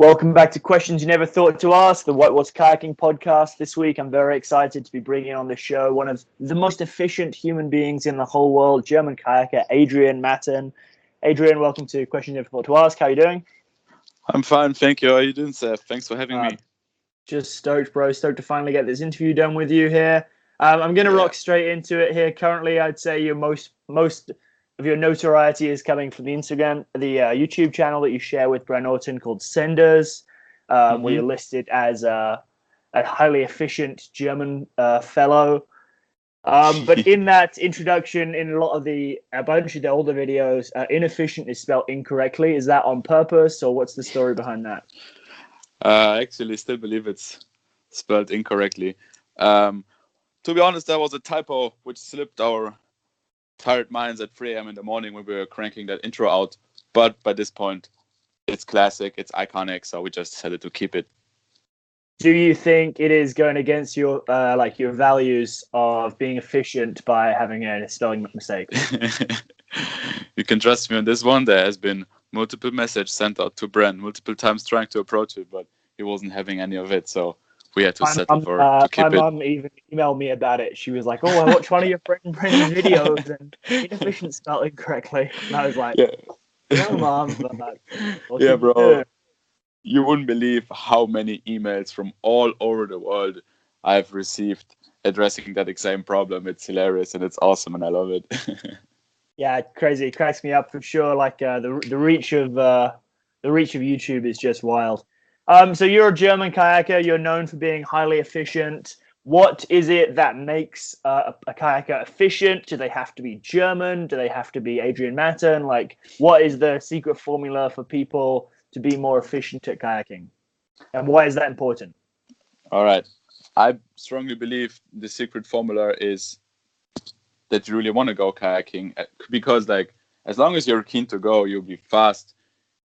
Welcome back to Questions You Never Thought to Ask, the Whitewater Kayaking podcast. This week, I'm very excited to be bringing on the show one of the most efficient human beings in the whole world, German kayaker Adrian Mattern. Adrian, welcome to Questions You Never Thought to Ask. How are you doing? I'm fine, thank you. How are you doing, Seth? Thanks for having me. Just stoked, bro. Stoked to finally get this interview done with you here. I'm going to rock straight into it here. Currently, I'd say your most of your notoriety is coming from the YouTube channel that you share with Brent Orton called Senders, where you're listed as a highly efficient German fellow. But in that introduction, in a bunch of the older videos, inefficient is spelled incorrectly. Is that on purpose, or what's the story behind that? I actually still believe it's spelled incorrectly. To be honest, that was a typo which slipped our tired minds at 3 a.m. in the morning when we were cranking that intro out. But by this point, it's classic, it's iconic, so we just decided to keep it. Do you think it is going against your your values of being efficient by having a spelling mistake? You can trust me on this one. There has been multiple messages sent out to Brent multiple times trying to approach it, but he wasn't having any of it, so we had to settle to keep it. My mum even emailed me about it. She was like, "Oh, I watched one of your friend's videos and inefficient spelled incorrectly," and I was like, "Yeah, mom, yeah, bro." You wouldn't believe how many emails from all over the world I've received addressing that exact problem. It's hilarious and it's awesome, and I love it. Yeah, crazy. It cracks me up for sure. Like the reach of YouTube is just wild. So you're a German kayaker. You're known for being highly efficient. What is it that makes a kayaker efficient? Do they have to be German? Do they have to be Adrian Mattern? Like, what is the secret formula for people to be more efficient at kayaking? And why is that important? All right. I strongly believe the secret formula is that you really want to go kayaking, because like as long as you're keen to go, you'll be fast.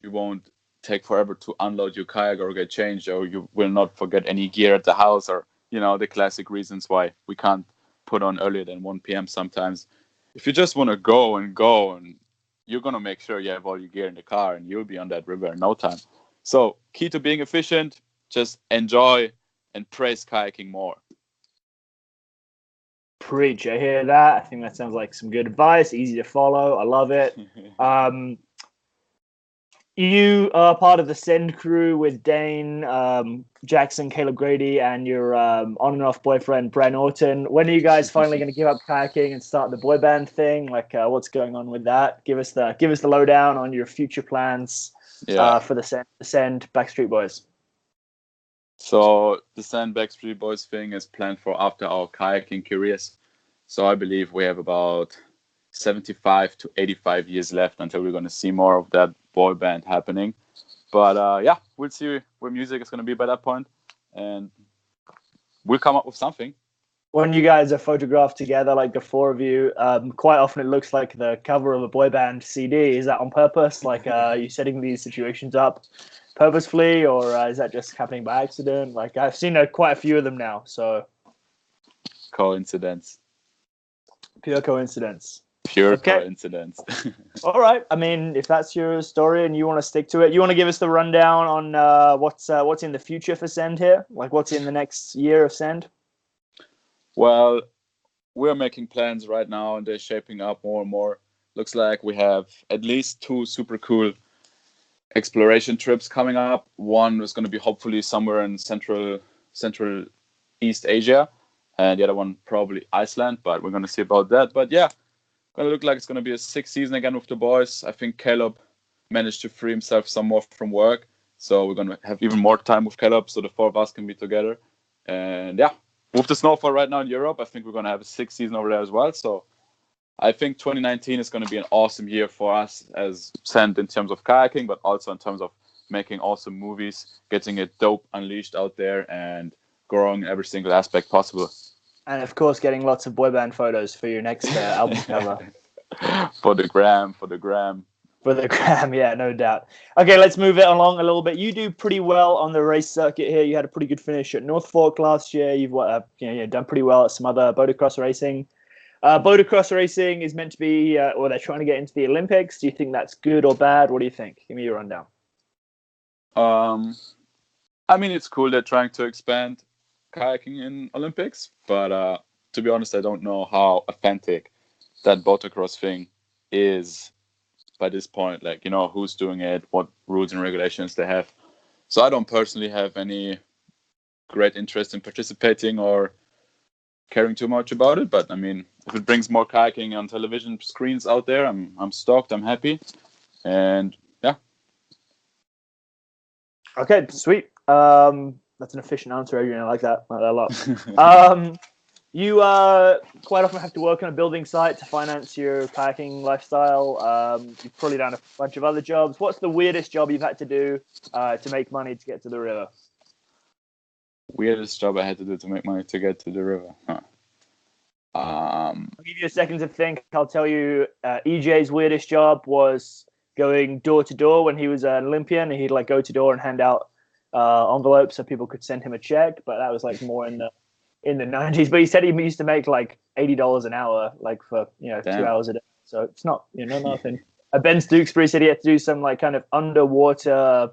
You won't take forever to unload your kayak or get changed, or you will not forget any gear at the house, or the classic reasons why we can't put on earlier than 1 p.m. sometimes. If you just want to go, and you're going to make sure you have all your gear in the car and you'll be on that river in no time. So key to being efficient, just enjoy and praise kayaking more. Preach. I hear that. I think that sounds like some good advice. Easy to follow. I love it. You are part of the Send crew with Dane, Jackson, Caleb Grady, and your on and off boyfriend, Brent Orton. When are you guys finally going to give up kayaking and start the boy band thing? Like, what's going on with that? Give us the lowdown on your future plans for the Send Backstreet Boys. So the Send Backstreet Boys thing is planned for after our kayaking careers. So I believe we have about 75 to 85 years left until we're going to see more of that boy band happening. But we'll see where music is going to be by that point, and we'll come up with something. When you guys are photographed together, like the four of you, quite often it looks like the cover of a boy band CD. Is that on purpose? Like, are you setting these situations up purposefully, or is that just happening by accident? Like, I've seen quite a few of them now, so coincidence. Pure coincidence. Coincidence. All right. I mean, if that's your story and you want to stick to it, you want to give us the rundown on what's in the future for Send here? Like, what's in the next year of Send? Well, we're making plans right now, and they're shaping up more and more. Looks like we have at least 2 super cool exploration trips coming up. One is going to be hopefully somewhere in Central East Asia, and the other one probably Iceland, but we're going to see about that. But yeah, going to look like it's going to be a 6th season again with the boys. I think Caleb managed to free himself some more from work, so we're going to have even more time with Caleb, so the 4 of us can be together. And yeah, with the snowfall right now in Europe, I think we're going to have a 6th season over there as well. So I think 2019 is going to be an awesome year for us as Send in terms of kayaking, but also in terms of making awesome movies, getting it dope unleashed out there, and growing every single aspect possible. And of course, getting lots of boy band photos for your next album cover. For the gram. Yeah, no doubt. Okay, let's move it along a little bit. You do pretty well on the race circuit here. You had a pretty good finish at North Fork last year. You've done pretty well at some other motocross racing. Motocross racing is meant to be, or they're trying to get into the Olympics. Do you think that's good or bad? What do you think? Give me your rundown. I mean, it's cool they're trying to expand kayaking in Olympics, but to be honest, I don't know how authentic that motocross thing is by this point. Like, who's doing it, what rules and regulations they have. So I don't personally have any great interest in participating or caring too much about it. But I mean, if it brings more kayaking on television screens out there, I'm stoked. I'm happy, and yeah. Okay, sweet. That's an efficient answer, Adrian. I like that. I like that a lot. You quite often have to work on a building site to finance your kayaking lifestyle. You've probably done a bunch of other jobs. What's the weirdest job you've had to do to make money to get to the river? Weirdest job I had to do to make money to get to the river. Huh. I'll give you a second to think. I'll tell you. EJ's weirdest job was going door to door when he was an Olympian. He'd like go to door and hand out envelopes so people could send him a check. But that was like more in the 90s. But he said he used to make like $80 an hour, like for 2 hours a day. So it's not nothing. Ben Stooksbury said he had to do some like kind of underwater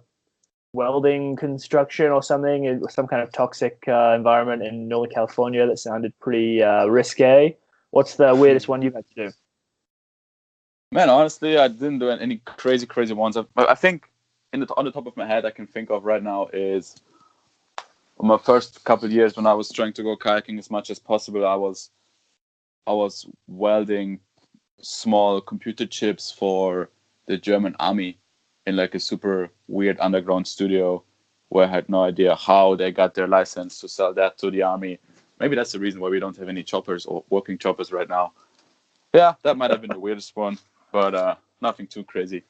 welding construction or something in some kind of toxic environment in Northern California that sounded pretty risque. What's the weirdest one you've had to do? Man, honestly, I didn't do any crazy ones. I think on the top of my head, I can think of right now is my first couple of years when I was trying to go kayaking as much as possible. I was welding small computer chips for the German army in like a super weird underground studio where I had no idea how they got their license to sell that to the army. Maybe that's the reason why we don't have any choppers or working choppers right now. Yeah, that might have been the weirdest one, but nothing too crazy.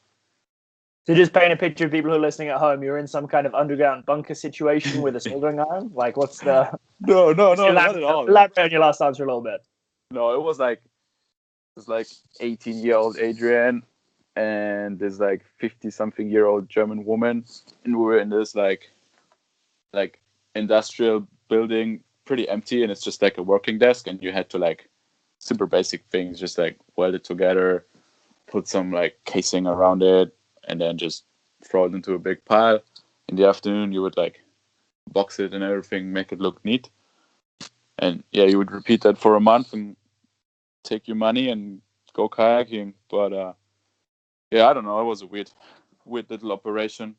So just paint a picture of people who are listening at home. You're in some kind of underground bunker situation with a soldering iron. Like, what's the? No, not at all. Elaborate on your last answer a little bit. No, it was like 18-year-old Adrian and this like 50-something-year-old German woman, and we were in this like industrial building, pretty empty, and it's just like a working desk, and you had to like super basic things, just like weld it together, put some like casing around it, and then just throw it into a big pile. In the afternoon, you would like box it and everything, make it look neat. And yeah, you would repeat that for a month and take your money and go kayaking. But yeah, I don't know. It was a weird little operation.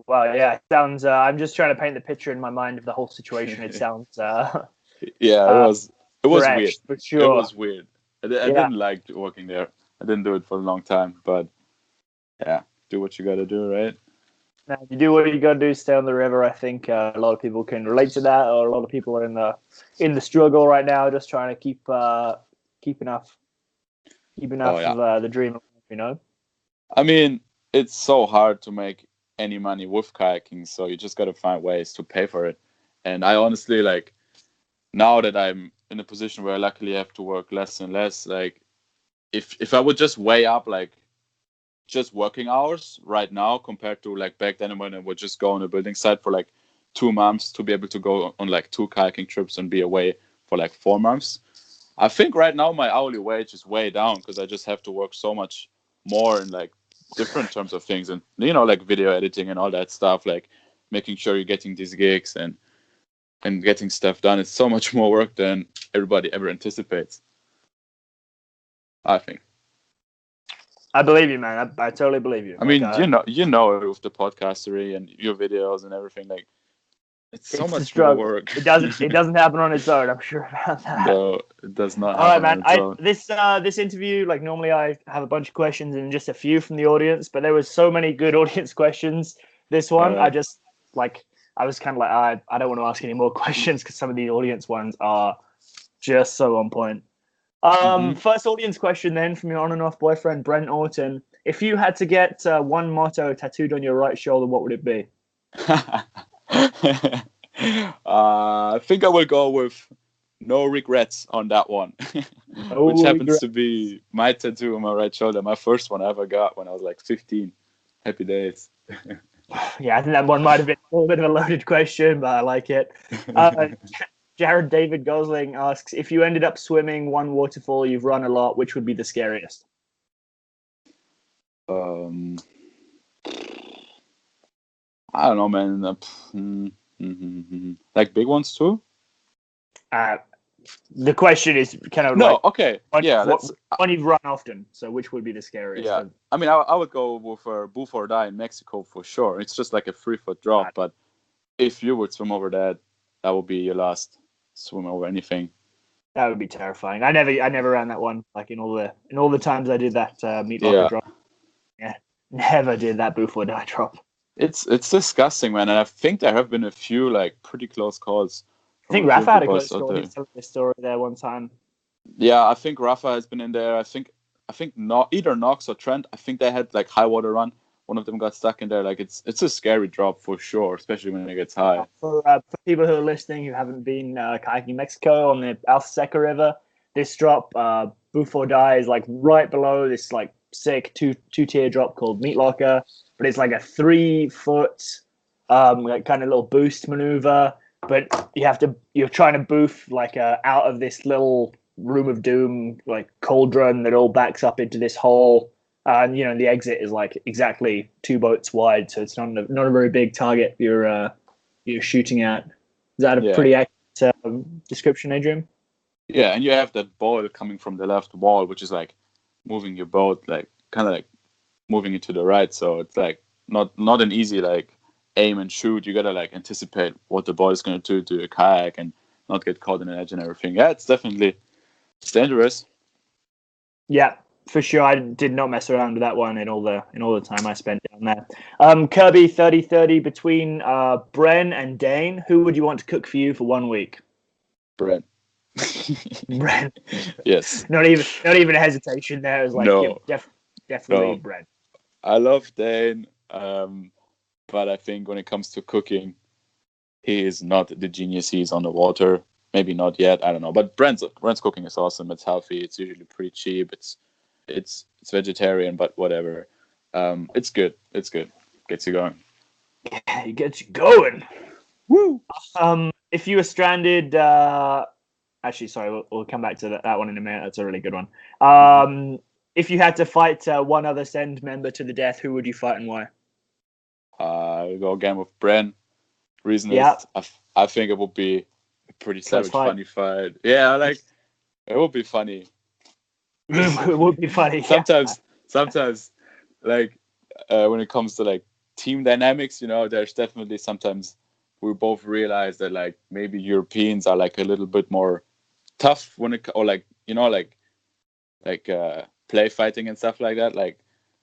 Wow, yeah, it sounds. I'm just trying to paint the picture in my mind of the whole situation. It sounds. Yeah, it was weird. For sure. It was weird. I didn't like working there. I didn't do it for a long time, but yeah, do what you got to do, right? Now, you do what you got to do. Stay on the river. I think a lot of people can relate to that, or a lot of people are in the struggle right now, just trying to keep enough of the dream. I mean, it's so hard to make any money with kayaking, so you just got to find ways to pay for it. And I honestly like, now that I'm in a position where I luckily have to work less and less, like if I would just weigh up like just working hours right now compared to like back then when I would just go on a building site for like 2 months to be able to go on like 2 kayaking trips and be away for like 4 months. I think right now my hourly wage is way down because I just have to work so much more in like different terms of things, and like video editing and all that stuff, like making sure you're getting these gigs and getting stuff done. It's so much more work than everybody ever anticipates, I think. I believe you, man. I totally believe you. I mean, you know with the podcastery and your videos and everything, like it's so much more work. It doesn't happen on its own. I'm sure about that. No, it does not. All right, man. This interview, like normally I have a bunch of questions and just a few from the audience, but there was so many good audience questions. This one, right. I was kind of like, I don't want to ask any more questions because some of the audience ones are just so on point. First audience question then from your on and off boyfriend, Brent Orton. If you had to get one motto tattooed on your right shoulder, what would it be? I think I will go with no regrets on that one, which happens to be my tattoo on my right shoulder, my first one I ever got when I was like 15. Happy days. Yeah, I think that one might have been a little bit of a loaded question, but I like it. Jared David Gosling asks, if you ended up swimming one waterfall you've run a lot, which would be the scariest? I don't know, man. Like big ones too. The question is kind of No, like okay, yeah, let's. one you've run often. So which would be the scariest? Yeah, I mean, I would go with Boof or Die in Mexico for sure. It's just like a 3-foot drop, but if you would swim over that, that would be your last swim over anything. That would be terrifying. I never ran that one. Like in all the times I did that meat locker drop. Yeah, never did that Boof or Die drop. It's disgusting, man. And I think there have been a few like pretty close calls. I think Rafa had a close call. He told this story there one time. Yeah, I think Rafa has been in there. I think not either Knox or Trent. I think they had like high water run. One of them got stuck in there. Like it's a scary drop for sure, especially when it gets high. For people who are listening who haven't been kayaking Mexico on the Alta Seca River, this drop, Boof or Die, is like right below this like sick two-tier drop called Meat Locker, but it's like a 3-foot like kind of little boost maneuver. But you're trying to boof like out of this little room of doom, like cauldron that all backs up into this hole. And the exit is like exactly 2 boats wide, so it's not a very big target you're shooting at. Is that a pretty accurate description, Adrian? Yeah, and you have that ball coming from the left wall, which is like moving your boat, like kind of like moving it to the right. So it's like not an easy like aim and shoot. You gotta like anticipate what the ball is gonna do to your kayak and not get caught in an edge and everything. Yeah, it's dangerous. Yeah. For sure, I did not mess around with that one in all the time I spent down there. Kirby 30-30 between Bren and Dane. Who would you want to cook for you for 1 week? Bren. Bren. Yes. Not even a hesitation there. It was like no. Definitely Bren. I love Dane, but I think when it comes to cooking, he is not the genius he is on the water. Maybe not yet. I don't know. But Bren's cooking is awesome. It's healthy. It's usually pretty cheap. It's vegetarian, but whatever. It's good. It's good. Gets you going. Yeah, it gets you going. Woo! If you were stranded, actually, sorry, we'll come back to that one in a minute. That's a really good one. If you had to fight one other Send member to the death, who would you fight and why? I'll go again with Bren. Reason is, I think it would be a pretty savage, funny fight. Yeah, like it would be funny. It would be funny. Sometimes, like when it comes to like team dynamics, there's definitely sometimes we both realize that like maybe Europeans are like a little bit more tough play fighting and stuff like that. Like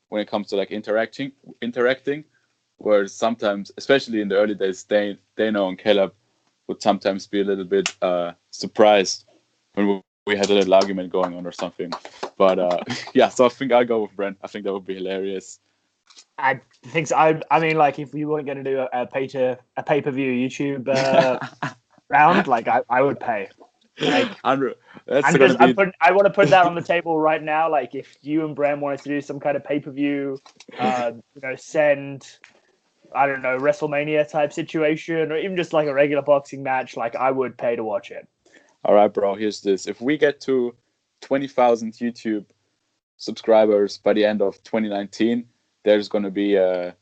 when it comes to like interacting, where sometimes, especially in the early days, Dano and Caleb would sometimes be a little bit surprised when we had a little argument going on or something. But so I think I'll go with Brent. I think that would be hilarious. I think so. I mean, like if we weren't going to do a pay-per-view YouTube round, like I would pay. Like Andrew, I want to put that on the table right now. Like if you and Bram wanted to do some kind of pay-per-view, send, I don't know, WrestleMania type situation, or even just like a regular boxing match, like I would pay to watch it. All right, bro, here's this. If we get to 20,000 YouTube subscribers by the end of 2019, there's going to be a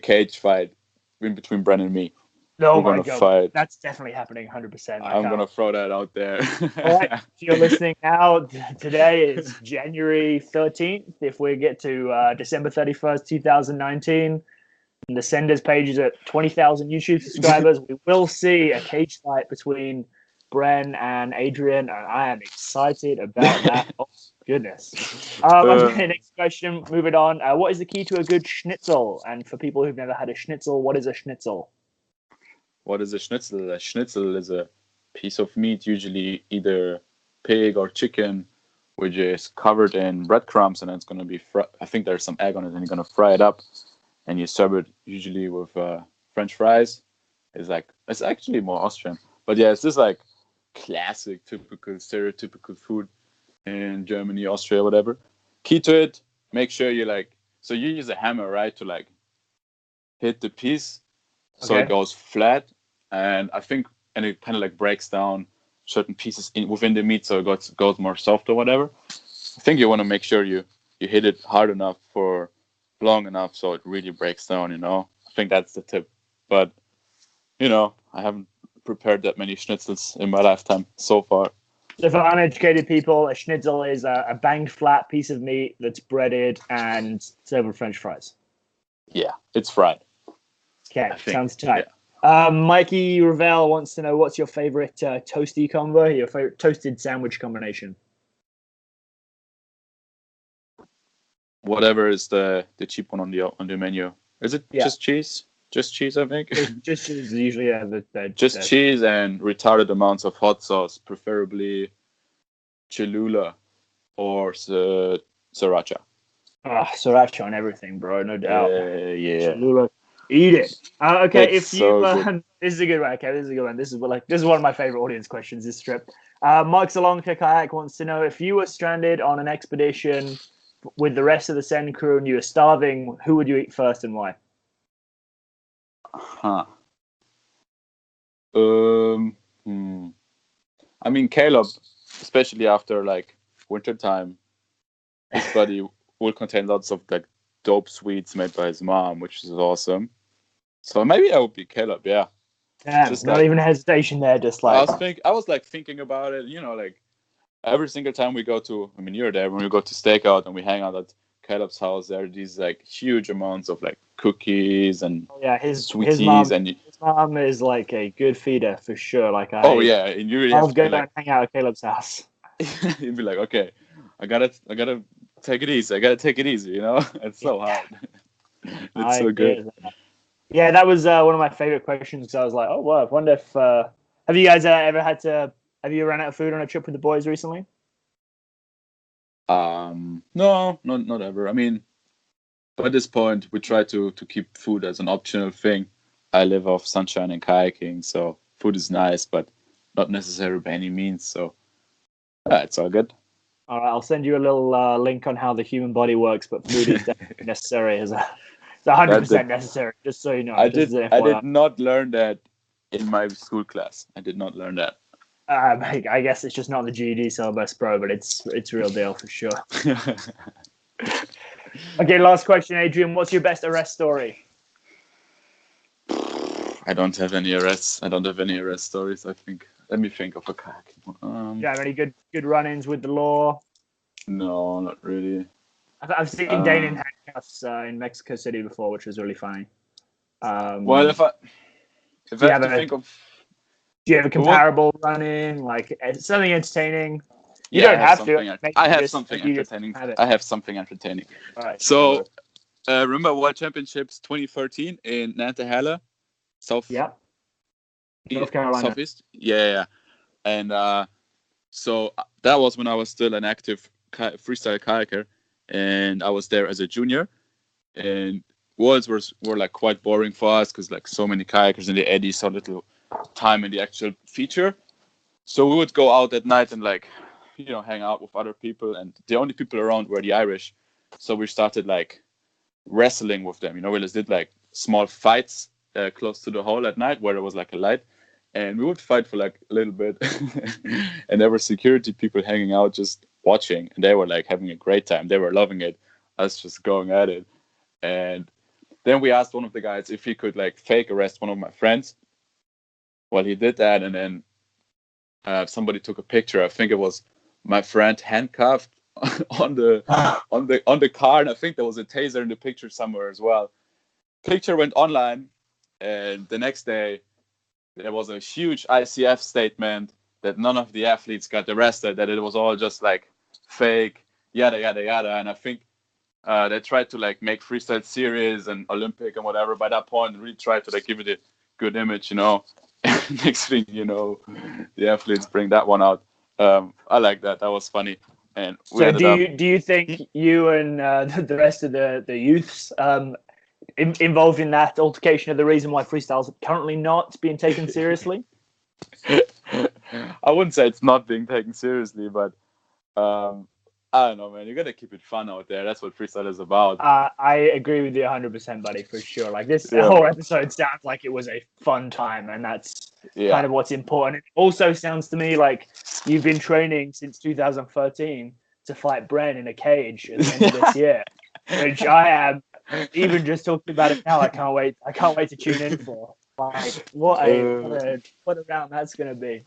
cage fight in between Bren and me. Oh my God, fight. That's definitely happening 100%. I'm going to throw that out there. All right, if you're listening now, today is January 13th. If we get to December 31st, 2019, and the Senders page is at 20,000 YouTube subscribers, we will see a cage fight between Bren and Adrian, and I am excited about that. Oh, goodness. Next question, moving on. What is the key to a good schnitzel? And for people who've never had a schnitzel, what is a schnitzel? What is a schnitzel? A schnitzel is a piece of meat, usually either pig or chicken, which is covered in breadcrumbs, and it's going to be I think there's some egg on it, and you're going to fry it up, and you serve it usually with French fries. It's actually more Austrian, but yeah, it's just like classic, typical, stereotypical food in Germany, Austria, whatever. Key to it, make sure you you use a hammer, right, to like hit the piece so it goes flat, and it kind of like breaks down certain pieces within the meat so it goes more soft or whatever. I think you want to make sure you hit it hard enough for long enough so it really breaks down, I think that's the tip. but I haven't prepared that many schnitzels in my lifetime so far. So for uneducated people, a schnitzel is a banged flat piece of meat that's breaded and served with French fries. Yeah, it's fried. Okay, sounds tight. Yeah. Mikey Ravel wants to know, what's your favorite toasty combo, your favorite toasted sandwich combination? Whatever is the cheap one on the menu. Is it just cheese? Just cheese, I think. Just cheese is usually just cheese and retarded amounts of hot sauce, preferably Cholula or sriracha. Oh, sriracha on everything, bro, no doubt. Yeah. Cholula. Eat it. Okay, it's this is a good one. Okay, this is a good one. This is one of my favorite audience questions. This trip. Mark Salonka Kayak wants to know, if you were stranded on an expedition with the rest of the Send crew and you were starving, who would you eat first and why? I mean, Caleb, especially after like winter time, his body will contain lots of like dope sweets made by his mom, which is awesome. So maybe I would be Caleb, yeah. Damn, just not even a hesitation there, just like I was like thinking about it, like every single time we go to, I mean, you're there when we go to stakeout and we hang out at Caleb's house. There are these like huge amounts of like cookies and sweeties, his mom is like a good feeder for sure. Like and you really have to go and hang out at Caleb's house. You'd be like, okay, I gotta take it easy. It's so hard. It's so good. Yeah, that was one of my favorite questions, because I was like, oh wow, I wonder if have you guys have you run out of food on a trip with the boys recently? No, not ever. I mean, by this point, we try to keep food as an optional thing. I live off sunshine and kayaking, so food is nice, but not necessary by any means. So it's all good. All right, I'll send you a little link on how the human body works, but food is definitely necessary. It's 100% necessary, just so you know. I did not learn that in my school class. I did not learn that. I guess it's just not the GED syllabus, bro, but it's real deal for sure. Okay, last question, Adrian. What's your best arrest story? I don't have any arrests. I don't have any arrest stories, I think. Let me think of a kayak. Do you have any good run-ins with the law? No, not really. I've seen Dane in handcuffs in Mexico City before, which was really funny. Well, if I have to think of... Do you have a comparable run-in, like something entertaining? You don't have to. I have something entertaining. I have something entertaining. All right. So, remember World Championships 2013 in Nantahala? North Carolina. Southeast? Yeah. And so that was when I was still an active freestyle kayaker, and I was there as a junior. And Worlds were like quite boring for us, because like so many kayakers in the eddy, so little time in the actual feature. So we would go out at night and like hang out with other people, and the only people around were the Irish. So we started like wrestling with them. We just did like small fights close to the hole at night where there was like a light, and we would fight for like a little bit. And there were security people hanging out just watching, and they were like having a great time. They were loving it, us just going at it. And then we asked one of the guys if he could like fake arrest one of my friends. Well, he did that, and then somebody took a picture. I think it was my friend handcuffed on the car, and I think there was a taser in the picture somewhere as well. Picture went online, and the next day there was a huge ICF statement that none of the athletes got arrested, that it was all just like fake, yada yada yada. And I think they tried to like make freestyle serious and Olympic and whatever. By that point, really tried to like give it a good image, Next thing you know, the athletes bring that one out. I like that. That was funny. And so do you think you and the rest of the youths involved in that altercation are the reason why freestyle's currently not being taken seriously? I wouldn't say it's not being taken seriously, but I don't know, man. You got to keep it fun out there. That's what freestyle is about. I agree with you 100%, buddy, for sure. Like this whole episode sounds like it was a fun time, and that's kind of what's important. It also sounds to me like you've been training since 2013 to fight Bren in a cage at the end of this year, which I am. Even just talking about it now, I can't wait to tune in for. Like, what a round that's going to be.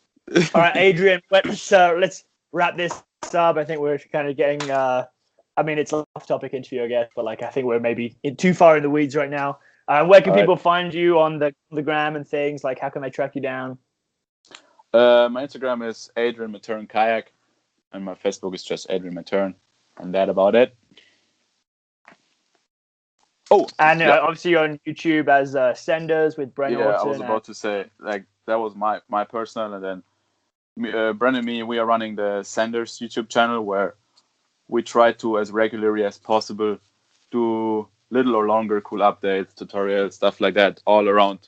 All right, Adrian, let's wrap this up. I think we're kind of getting, I mean, it's an off-topic interview, I guess, but like I think we're maybe too far in the weeds right now. Where can people find you on the gram and things? Like, how can they track you down? My Instagram is Adrian Mattern Kayak, and my Facebook is just Adrian Mattern, and that about it. Oh, and obviously you're on YouTube as Senders with Brennan. Yeah, I was about to say, like, that was my personal, and then Brennan and me, we are running the Senders YouTube channel where we try to, as regularly as possible, do little or longer cool updates, tutorials, stuff like that, all around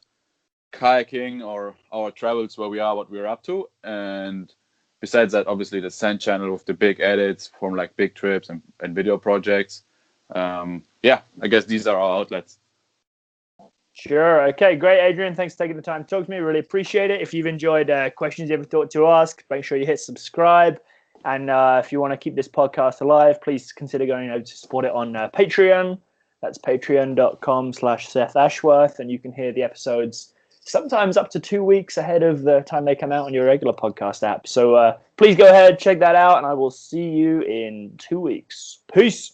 kayaking or our travels, where we are, what we're up to. And besides that, obviously the Send channel with the big edits from like big trips and video projects. Yeah, I guess these are our outlets. Sure. Okay, great, Adrian. Thanks for taking the time to talk to me. Really appreciate it. If you've enjoyed questions you ever thought to ask, make sure you hit subscribe. And if you want to keep this podcast alive, please consider going over to support it on Patreon. That's patreon.com/Seth Ashworth. And you can hear the episodes sometimes up to 2 weeks ahead of the time they come out on your regular podcast app. So please go ahead, check that out, and I will see you in 2 weeks. Peace.